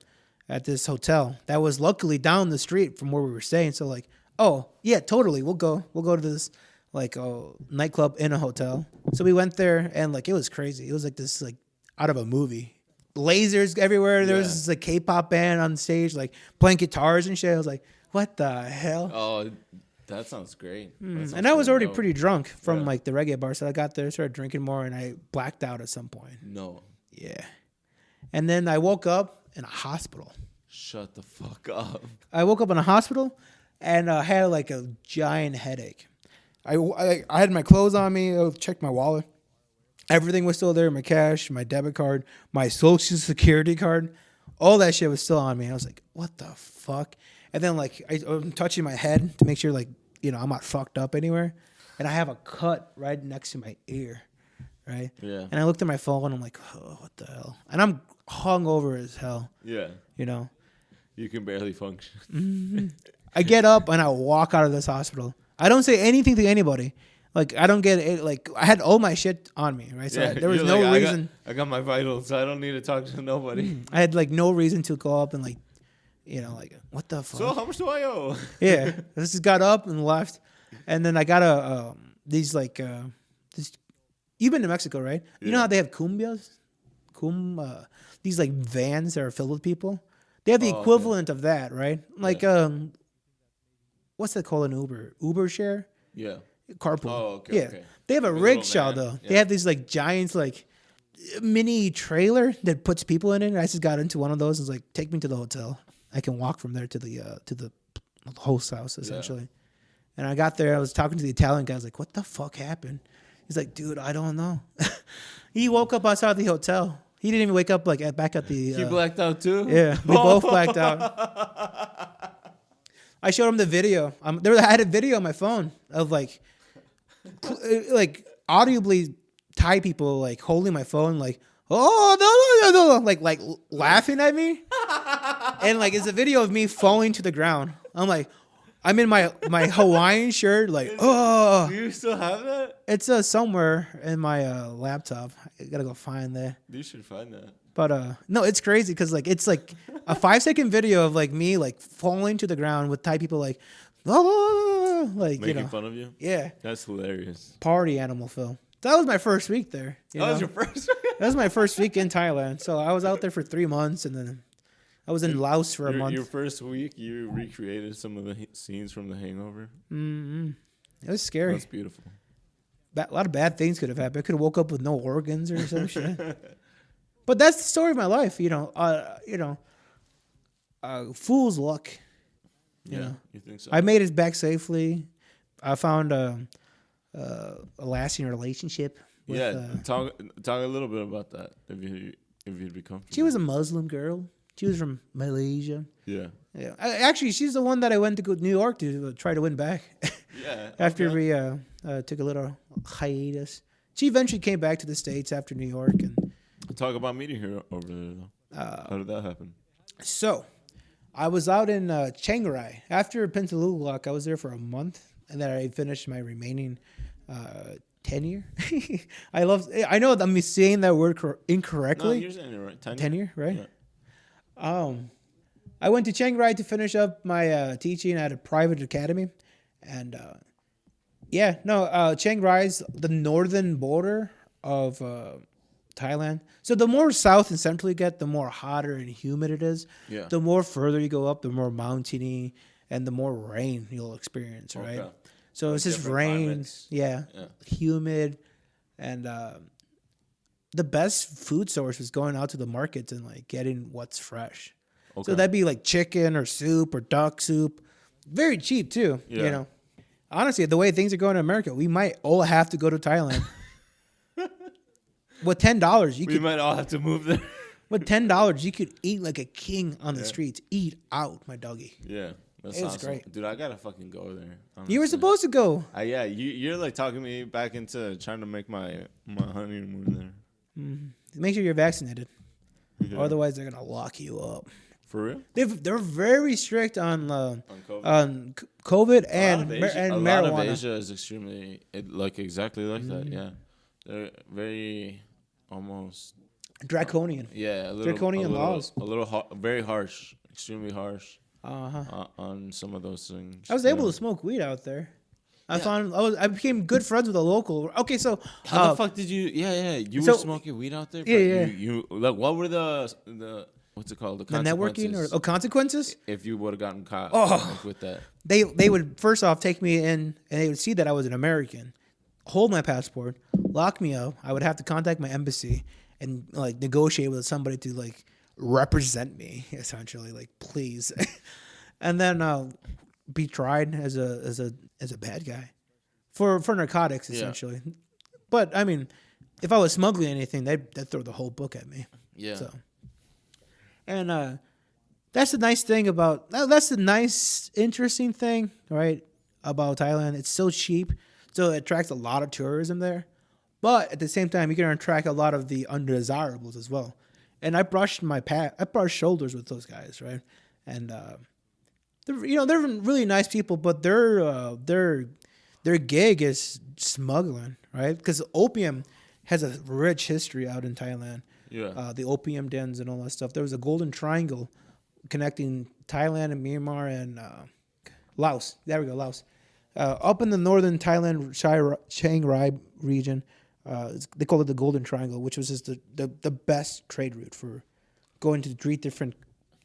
at this hotel that was luckily down the street from where we were staying. So oh yeah, totally, we'll go to this nightclub in a hotel. So we went there, and it was crazy. It was this out of a movie. Lasers everywhere. There was this K-pop band on stage, playing guitars and shit. I was like, what the hell? Oh, that sounds great. And I was already pretty drunk from the reggae bar. So I got there, started drinking more, and I blacked out at some point. No. Yeah. And then I woke up in a hospital. Shut the fuck up. I woke up in a hospital, and I had a giant headache. I had my clothes on me. I checked my wallet. Everything was still there. My cash, my debit card, my social security card. All that shit was still on me. I was like, what the fuck? And then I'm touching my head to make sure I'm not fucked up anywhere. And I have a cut right next to my ear. Right? Yeah. And I looked at my phone and I'm like, oh, what the hell? And I'm hungover as hell. Yeah. You can barely function. Mm-hmm. I get up and I walk out of this hospital. I don't say anything to anybody. I don't get it. I had all my shit on me, right? So there was no reason. I got my vitals, so I don't need to talk to nobody. I had no reason to go up and what the fuck? So how much do I owe? Yeah. I just got up and left. And then I got these you've been to Mexico, right? Yeah. You know how they have cumbias? These vans that are filled with people? They have the equivalent of that, right? What's that called in Uber? Uber share? Yeah. Carpool. Oh, okay. Yeah. Okay. They have a rickshaw though. Yeah. They have these giants mini trailer that puts people in it. And I just got into one of those and was like, take me to the hotel. I can walk from there to the host house essentially. Yeah. And I got there. I was talking to the Italian guy. I was like, what the fuck happened? He's like, dude, I don't know. He woke up outside the hotel. He didn't even wake up back at the. You blacked out too? Yeah, we both blacked out. I showed him the video. I had a video on my phone of audibly Thai people holding my phone oh no, laughing at me, and it's a video of me falling to the ground. I'm in my Hawaiian shirt, oh. Do you still have that? It's somewhere in my laptop. I gotta go find that. You should find that. But no, it's crazy because it's a 5-second video of me falling to the ground with Thai people oh, making fun of you. Yeah, that's hilarious. Party animal, Phil. That was my first week there. That was your first. That was my first week in Thailand. So I was out there for 3 months, and then I was in Laos for a month. Your first week, you recreated some of the scenes from The Hangover. Mm-hmm. It was scary. That's beautiful. A lot of bad things could have happened. I could have woke up with no organs or some shit. But that's the story of my life, fool's luck. You think so? I made it back safely. I found a lasting relationship. With, talk a little bit about that if you'd be comfortable. She was a Muslim girl. She was from Malaysia. Yeah. Yeah. Actually, she's the one that I went to New York to try to win back. Yeah. After we took a little hiatus, she eventually came back to the States after New York and. Talk about meeting her over there, though. How did that happen? So, I was out in Chiang Rai. After Pentalulak, I was there for a month, and then I finished my remaining tenure. I know I'm saying that word incorrectly. No, you're saying it right. Tenure, right? Yeah. I went to Chiang Rai to finish up my teaching at a private academy, and Chiang Rai's the northern border of Thailand. So the more south and central you get, the more hotter and humid it is. Yeah. The more further you go up, the more mountainy and the more rain you'll experience, right? Okay. So it's just rain, humid, and the best food source is going out to the markets and getting what's fresh. Okay. So that'd be chicken or soup or duck soup. Very cheap too, Honestly, the way things are going in America, we might all have to go to Thailand. With $10, we might all have to move there. With $10, you could eat like a king on the streets. Eat out, my doggy. Yeah. That's It was awesome. great. Dude, I gotta fucking go there. Honestly. You were supposed to go. Yeah, you're like talking me back into trying to make my honeymoon there. Make sure you're vaccinated. Yeah. Otherwise, they're gonna lock you up. For real? They're very strict on COVID? COVID and A marijuana. lot of Asia is extremely exactly like that. Yeah, they're very almost Draconian. Yeah, a little Draconian laws. A little very harsh, extremely harsh. Uh-huh. On some of those things. I was able to smoke weed out there. I became good friends with a local. Okay, so how the fuck did you? Yeah. You were smoking weed out there. Yeah. You like what were the what's it called? The networking or consequences? If you would have gotten caught with that, they would first off take me in and they would see that I was an American, hold my passport, lock me up. I would have to contact my embassy and like negotiate with somebody to like represent me essentially, like please, and then be tried as a bad guy for narcotics essentially. Yeah. But I mean, if I was smuggling anything, they'd throw the whole book at me. Yeah. So, and that's the nice thing about that's the nice interesting thing, right? About Thailand, it's so cheap, so it attracts a lot of tourism there. But at the same time, you're gonna attract a lot of the undesirables as well. And I brushed shoulders with those guys, right? And they're really nice people, but their gig is smuggling, right? Because opium has a rich history out in Thailand. Yeah. The opium dens and all that stuff. There was a golden triangle connecting Thailand and Myanmar and Laos. There we go, Laos. Up in the northern Thailand, Chiang Rai region. They call it the Golden Triangle, which was just the best trade route for going to 3 different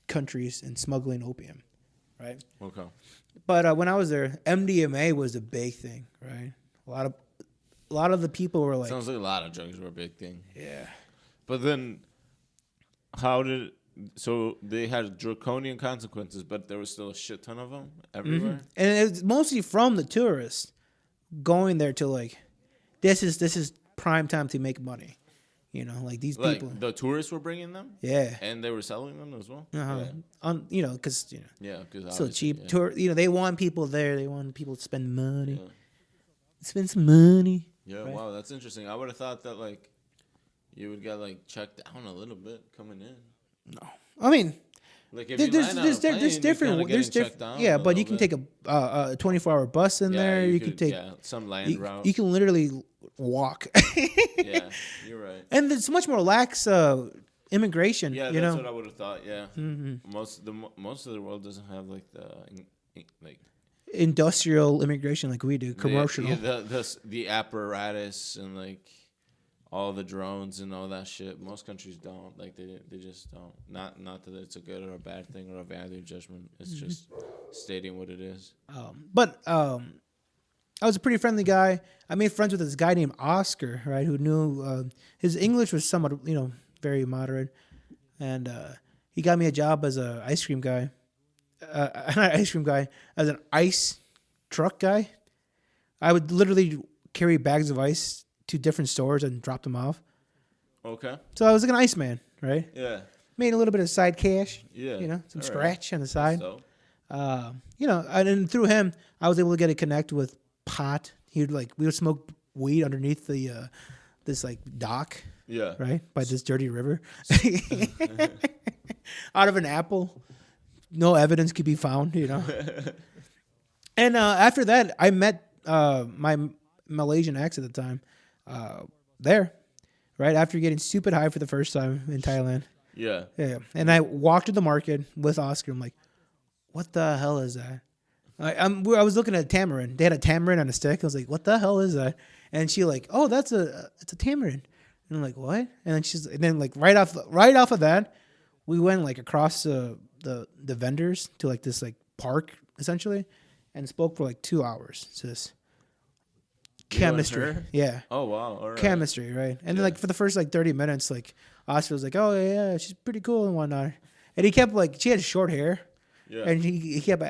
countries and smuggling opium, right? Okay. But when I was there, MDMA was a big thing, right? A lot of the people were like, sounds like a lot of drugs were a big thing. Yeah. But then, so they had draconian consequences, but there was still a shit ton of them everywhere? Mm-hmm. And it's mostly from the tourists going there to like, this is prime time to make money. You know, like these people. The tourists were bringing them? Yeah. And they were selling them as well? Yeah. Because, Yeah, because so cheap. Yeah. They want people there. They want people to spend money. Yeah. Spend some money. Yeah, right? Wow, that's interesting. I would have thought that, like, you would get, like, checked down a little bit coming in. No. I mean, like if there's different. Yeah, but you can take a 24-hour bus in there. You can take some land route. You can literally walk. Yeah, you're right. And there's much more lax immigration. Yeah, that's what I would have thought. Yeah, most of the world doesn't have like industrial immigration like we do. Commercial. The apparatus and like all the drones and all that shit. Most countries don't. Like they just don't. Not that it's a good or a bad thing or a value judgment. It's just stating what it is. But I was a pretty friendly guy. I made friends with this guy named Oscar, right? Who knew his English was somewhat, very moderate, and he got me a job as a ice cream guy. Not ice cream guy, as an ice truck guy. I would literally carry bags of ice to different stores and drop them off. Okay. So I was like an ice man, right? Yeah. Made a little bit of side cash. Yeah. Some scratch on the side. So. And through him, I was able to get a connect with pot. We would smoke weed underneath the this like dock. Yeah. Right? By this dirty river. Out of an apple. No evidence could be found, And after that, I met my Malaysian ex at the time there, right? After getting stupid high for the first time in Thailand. Yeah. Yeah. And I walked to the market with Oscar. I'm like, what the hell is that? I was looking at a tamarind. They had a tamarind on a stick. I was like, what the hell is that? And she like, oh, it's a tamarind. And I'm like, what? And then like right off of that, we went like across the vendors to like this like park essentially, and spoke for like 2 hours. It's just chemistry. Yeah. Oh wow. All right. Chemistry, right? And then like for the first like 30 minutes, like Oscar was like, oh yeah, she's pretty cool and whatnot. And he kept like, she had short hair. Yeah. And he kept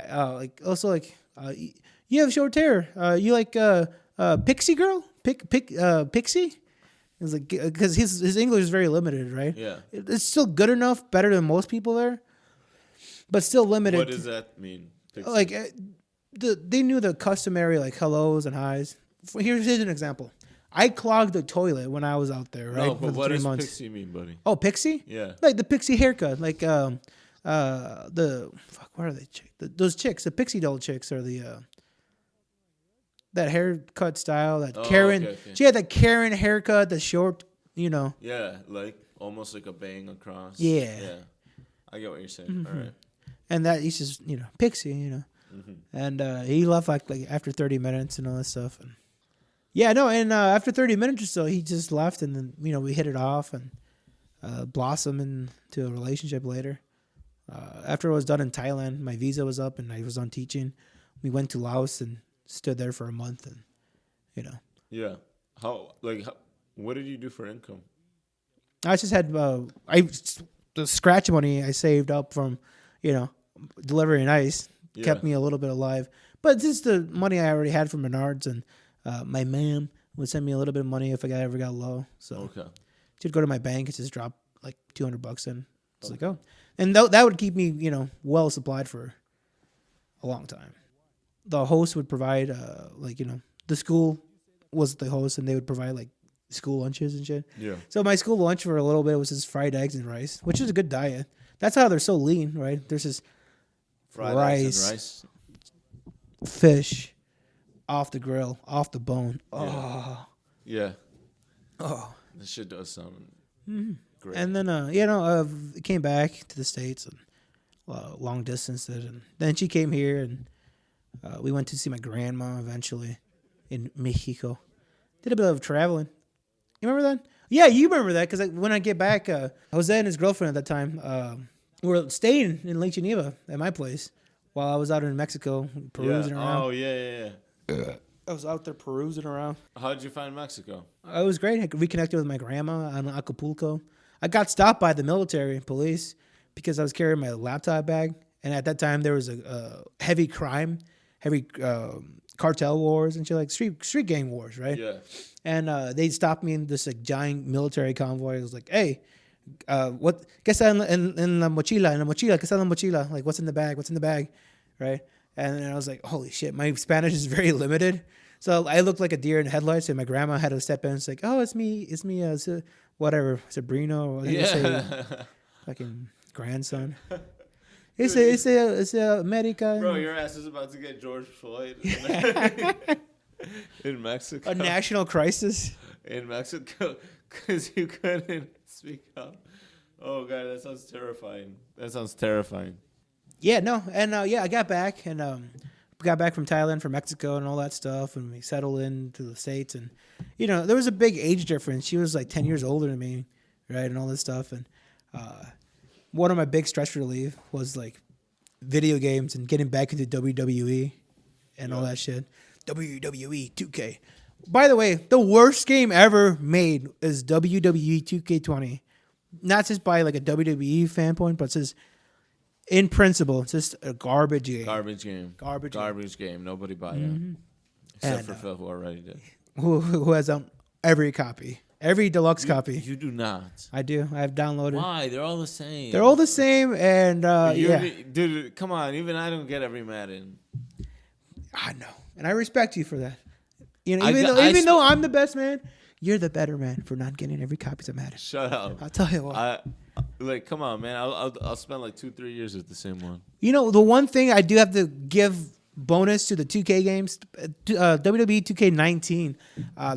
you have short hair. You like Pixie girl? Pixie? It was like because his English is very limited, right? Yeah. It's still good enough, better than most people there, but still limited. What does that mean? Like they knew the customary like hellos and highs. Here's an example. I clogged the toilet when I was out there, right? No, but what does months. pixie mean, buddy? Oh, pixie? Yeah. Like the pixie haircut, like what are they? Those chicks, the pixie doll chicks, are the that haircut style. That Karen, okay. She had that Karen haircut, the short, you know. Yeah, like almost like a bang across. Yeah. Yeah. I get what you're saying. All right. And that he's just pixie, and he left like after 30 minutes and all that stuff. And yeah, no, and after 30 minutes or so, he just left, and then we hit it off and blossomed into a relationship later. After I was done in Thailand, my visa was up, and I was on teaching. We went to Laos and stood there for a month, and Yeah. What did you do for income? I just had the scratch money I saved up from delivering ice kept me a little bit alive. But this is the money I already had from Menards, and my mom would send me a little bit of money if I ever got low. So she'd go to my bank and just drop like $200 in. It's like, oh, and that would keep me well supplied for a long time. The host would provide the school was the host, and they would provide like school lunches and shit. Yeah. So my school lunch for a little bit was just fried eggs and rice, which is a good diet. That's how they're so lean, right? There's just Fried eggs and rice, fish, off the grill, off the bone. Yeah. Oh. This shit does sound great. And then came back to the States and long distance, and then she came here, and we went to see my grandma eventually in Mexico. Did a bit of traveling. You remember that? Yeah, you remember that because when I get back, Jose and his girlfriend at that time were staying in Lake Geneva at my place while I was out in Mexico perusing around. Oh, yeah. I was out there perusing around. How did you find Mexico? It was great. I reconnected with my grandma on Acapulco. I got stopped by the military police because I was carrying my laptop bag. And at that time, there was a heavy crime, cartel wars and shit, like street gang wars, right? Yeah. And they stopped me in this like giant military convoy. It was like, hey, what? ¿Qué está en la mochila? En la mochila? ¿Qué está en la mochila? Like, what's in the bag? What's in the bag? Right? And then I was like, holy shit, my Spanish is very limited. So I looked like a deer in the headlights, and my grandma had to step in. It's like, oh, it's me, whatever, Sabrina, or what did you say? Fucking grandson. It's a America. Bro, your ass is about to get George Floyd in Mexico. A national crisis in Mexico because you couldn't speak up. Oh god, that sounds terrifying. Yeah, no, and I got back from Thailand, from Mexico, and all that stuff, and we settled into the States, and there was a big age difference. She was like 10 years older than me, right, and all this stuff, and one of my big stress relief was like video games and getting back into WWE and all that shit. WWE 2K. By the way, the worst game ever made is WWE 2K20. Not just by like a WWE fan point, but it's just in principle, it's just a garbage game. Garbage game. Nobody buy it. Except for Phill, who already did. Who has every copy. Every deluxe copy. You do not. I do. I've downloaded. Why? They're all the same. They're all the same, and Dude, come on. Even I don't get every Madden. I know, and I respect you for that. Even though I'm the best man, you're the better man for not getting every copy of Madden. Shut up. I'll tell you what. Come on, man. I'll spend like 2-3 years with the same one. The one thing I do have to give bonus to the 2K games, WWE 2K19,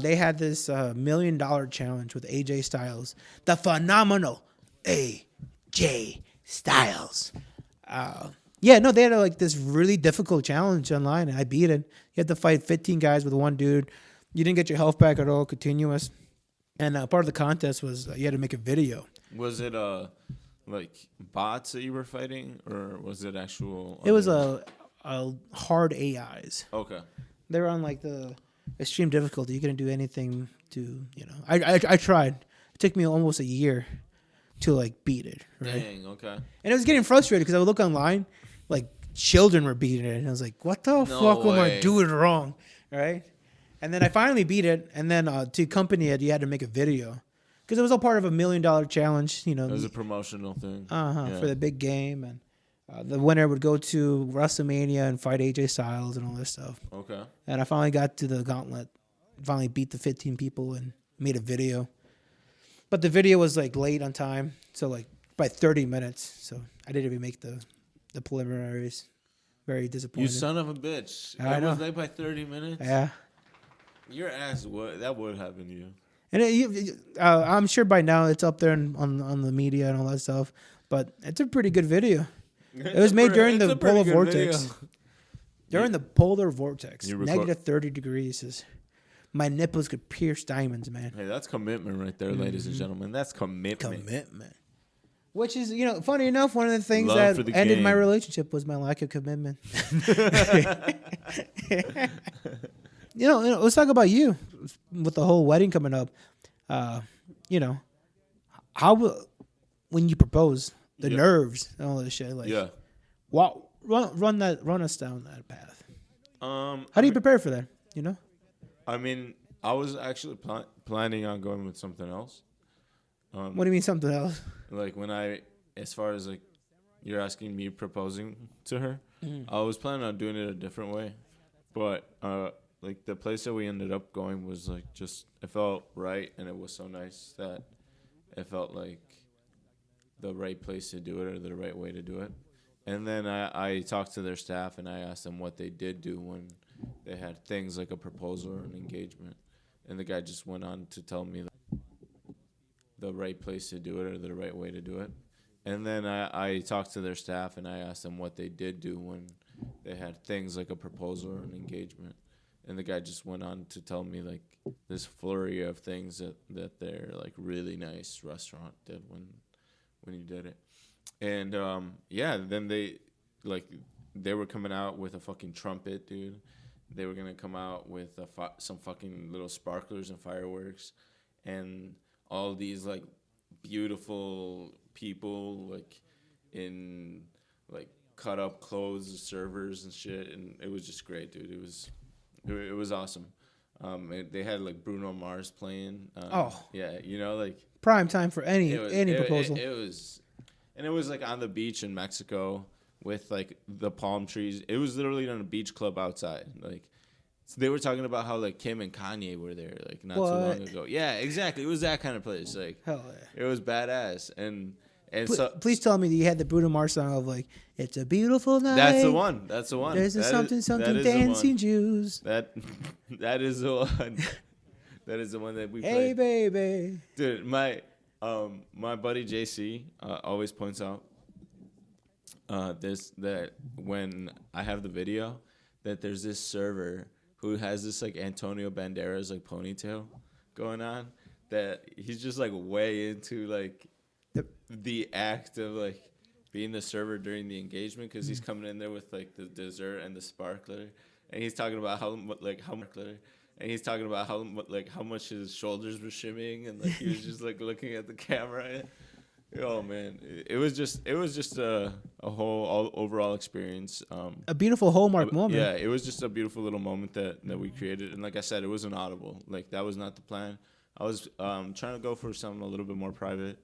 they had this $1 million challenge with AJ Styles, the phenomenal AJ Styles. They had this really difficult challenge online, and I beat it. You had to fight 15 guys with one dude. You didn't get your health back at all, continuous. And part of the contest was you had to make a video. Was it like bots that you were fighting, or was it actual? It was a hard AIs. Okay. They were on like the extreme difficulty. You couldn't do anything to, I tried. It took me almost a year to like beat it. Right? Dang. Okay. And I was getting frustrated because I would look online, like children were beating it, and I was like, "What the fuck am I doing wrong?" Right? And then I finally beat it. And then to accompany it, you had to make a video. Because it was all part of $1 million challenge, you know. It was a promotional thing. For the big game. And the winner would go to WrestleMania and fight AJ Styles and all this stuff. Okay. And I finally got to the gauntlet. Finally beat the 15 people and made a video. But the video was like late on time. So like by 30 minutes. So I didn't even make the preliminaries. Very disappointed. You son of a bitch. I know. Was late by 30 minutes? Yeah. Your ass that would happen to you. And I'm sure by now it's up there on the media and all that stuff. But it's a pretty good video. It was made during the polar vortex. During the polar vortex. Negative 30 degrees. My nipples could pierce diamonds, man. Hey, that's commitment right there, ladies and gentlemen. That's commitment. Which is, funny enough, one of the things that ended my relationship was my lack of commitment. Let's talk about you with the whole wedding coming up. When you propose, the nerves and all this shit. Like, run us down that path. How do you prepare for that? I mean, I was actually planning on going with something else. What do you mean something else? Like as far as like you're asking me proposing to her, I was planning on doing it a different way, but like the place that we ended up going was like it felt right, and it was so nice that it felt like the right place to do it or the right way to do it. And then I talked to their staff and I asked them what they did do when they had things like a proposal or an engagement, and the guy just went on to tell me the right place to do it or the right way to do it. And then I talked to their staff and I asked them what they did do when they had things like a proposal or an engagement, and the guy just went on to tell me like this flurry of things that their like really nice restaurant did when you did it. And then they were coming out with a fucking trumpet, dude. They were gonna come out with some fucking little sparklers and fireworks, and all these like beautiful people like in like cut up clothes, servers and shit, and it was just great, dude. It was awesome. They had like Bruno Mars playing. Like prime time for any proposal. It was like on the beach in Mexico with like the palm trees. It was literally on a beach club outside. Like they were talking about how like Kim and Kanye were there like not too long ago. Yeah, exactly. It was that kind of place. Like hell yeah. It was badass. And please tell me that you had the Bruno Mars song of like "It's a Beautiful Night." That's the one. There's something dancing Jews. That is the one. That is the one that we played. Hey baby, dude. My buddy JC always points out that when I have the video, that there's this server who has this like Antonio Banderas like ponytail going on, that he's just like way into like the act of like being the server during the engagement, because he's coming in there with like the dessert and the sparkler, and he's talking about how much his shoulders were shimmying, and like he was just like looking at the camera. Oh man, it was just a whole overall experience. A beautiful hallmark moment. Yeah, it was just a beautiful little moment that we created, and like I said, it was inaudible. Like that was not the plan. I was trying to go for something a little bit more private.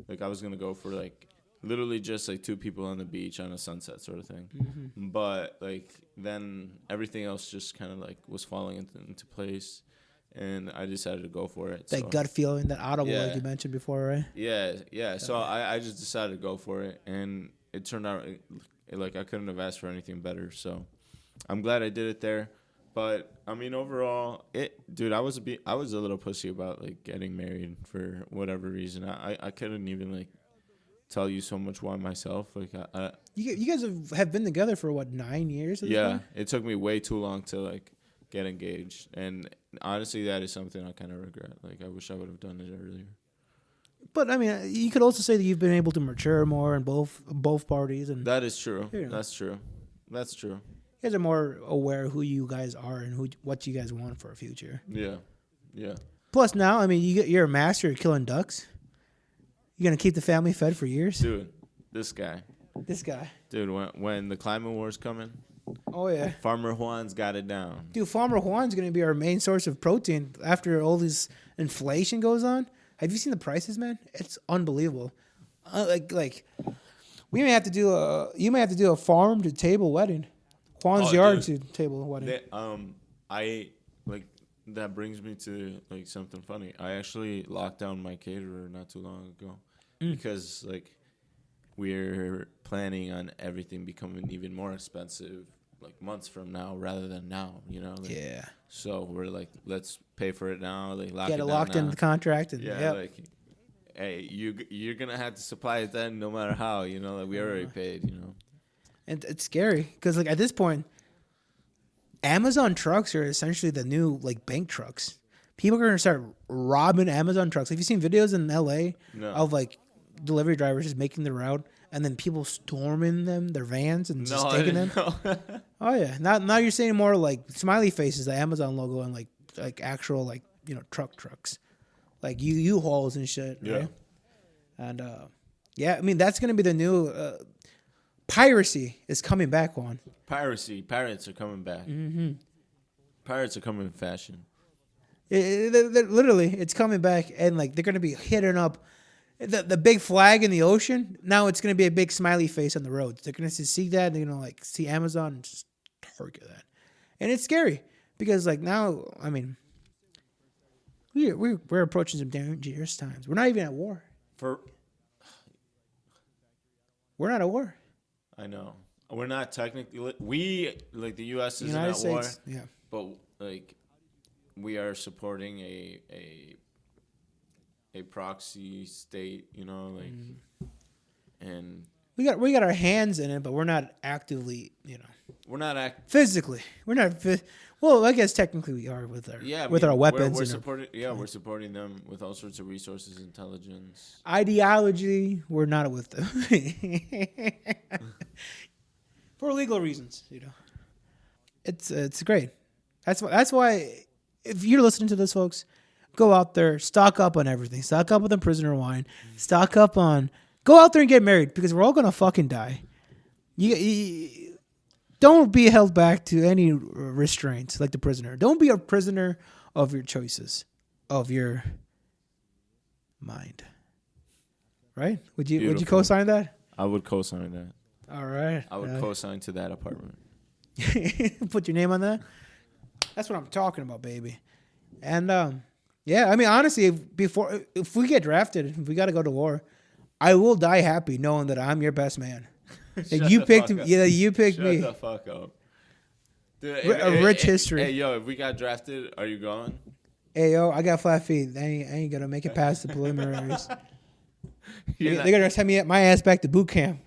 Like I was gonna go for like literally just like two people on the beach on a sunset sort of thing. Mm-hmm. But like then everything else just kind of like was falling into place. And I decided to go for it. That gut feeling, that audible, like you mentioned before, right? Yeah. So I just decided to go for it, and it turned out like I couldn't have asked for anything better. So I'm glad I did it there. But I mean, overall, I was a little pussy about like getting married for whatever reason. I couldn't even like tell you so much why myself. Like you guys have been together for what, 9 years? Yeah, it took me way too long to like get engaged, and honestly that is something I kind of regret. Like I wish I would have done it earlier. But I mean, you could also say that you've been able to mature more in both parties, and that is true. That's true. You guys are more aware of who you guys are and what you guys want for a future. Yeah. Plus now, I mean, you're a master at killing ducks. You're gonna keep the family fed for years, dude. This guy, dude. When the climate war's coming, Oh yeah. Farmer Juan's got it down. Dude, Farmer Juan's gonna be our main source of protein after all this inflation goes on. Have you seen the prices, man? It's unbelievable. Like, we may have to do a farm to table wedding, Juan's yard to table wedding. That brings me to like something funny. I actually locked down my caterer not too long ago because like we're planning on everything becoming even more expensive like months from now rather than now, you know? Like, Yeah. So we're like, let's pay for it now. Like Get it locked in the contract. And, like, hey, you're gonna have to supply it then, no matter how, you know. Like we already paid, you know. And it's scary because like at this point, Amazon trucks are essentially the new like bank trucks. People are gonna start robbing Amazon trucks. Have you seen videos in LA of like delivery drivers just making the route and then people storming their vans and just taking them? Oh yeah. Now you're seeing more like smiley faces, the Amazon logo, and like actual like, you know, trucks, like U-Hauls and shit. Yeah. Right? And I mean that's gonna be the new piracy is coming back on. Pirates are coming back. Mm-hmm. Pirates are coming in fashion. Literally, it's coming back, and like they're gonna be hitting up the big flag in the ocean. Now it's gonna be a big smiley face on the roads. They're gonna see that. They're gonna like see Amazon and just target that, and it's scary because like now, I mean, we're approaching some dangerous times. We're not even at war. We're not at war. I know. We're not technically. We like the U.S. isn't United at States, war. yeah. But like, we are supporting a proxy state. You know, like, and we got our hands in it, but we're not actively. You know, we're not physically. We're not. Well, I guess technically we are with our weapons. We're supporting. Yeah, we're supporting them with all sorts of resources, intelligence, ideology. We're not with them. For legal reasons, you know. It's great. That's why if you're listening to this, folks, go out there, stock up on everything. Stock up on the prisoner wine. Stock up on. Go out there and get married because we're all gonna fucking die. You don't be held back to any restraints like the prisoner. Don't be a prisoner of your choices, of your mind. Right? Would you co-sign that? I would co-sign that. All right. I would co-sign to that apartment. Put your name on that? That's what I'm talking about, baby. And I mean, honestly, if we get drafted, if we got to go to war, I will die happy knowing that I'm your best man. You picked me. Yeah, you picked me. Shut the fuck up. Dude, a rich history. Hey, yo, if we got drafted, are you going? Hey, yo, I got flat feet. I ain't gonna make it past the preliminaries. They're gonna send me my ass back to boot camp.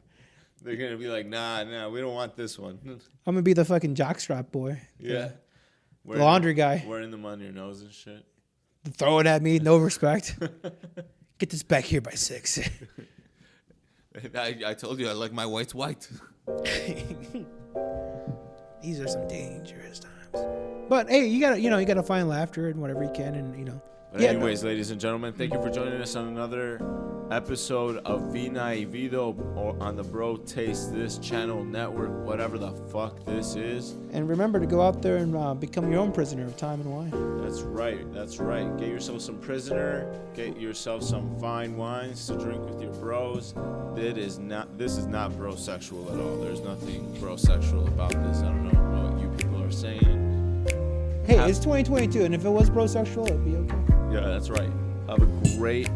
They're gonna be like, nah, we don't want this one. I'm gonna be the fucking jockstrap boy. Yeah. The laundry guy. Wearing them on your nose and shit. Throw it at me, no respect. Get this back here by 6. I told you I like my whites white. These are some dangerous times. But hey, you gotta find laughter and whatever you can, and But anyways, ladies and gentlemen, thank you for joining us on another episode of Vida y Vino on the Bro Taste This channel network, whatever the fuck this is. And remember to go out there and become your own prisoner of time and wine. That's right. Get yourself some prisoner. Get yourself some fine wines to drink with your bros. This is not brosexual at all. There's nothing brosexual about this. I don't know what you people are saying. Hey, it's 2022, and if it was brosexual, it'd be okay. Yeah, that's right. Have a great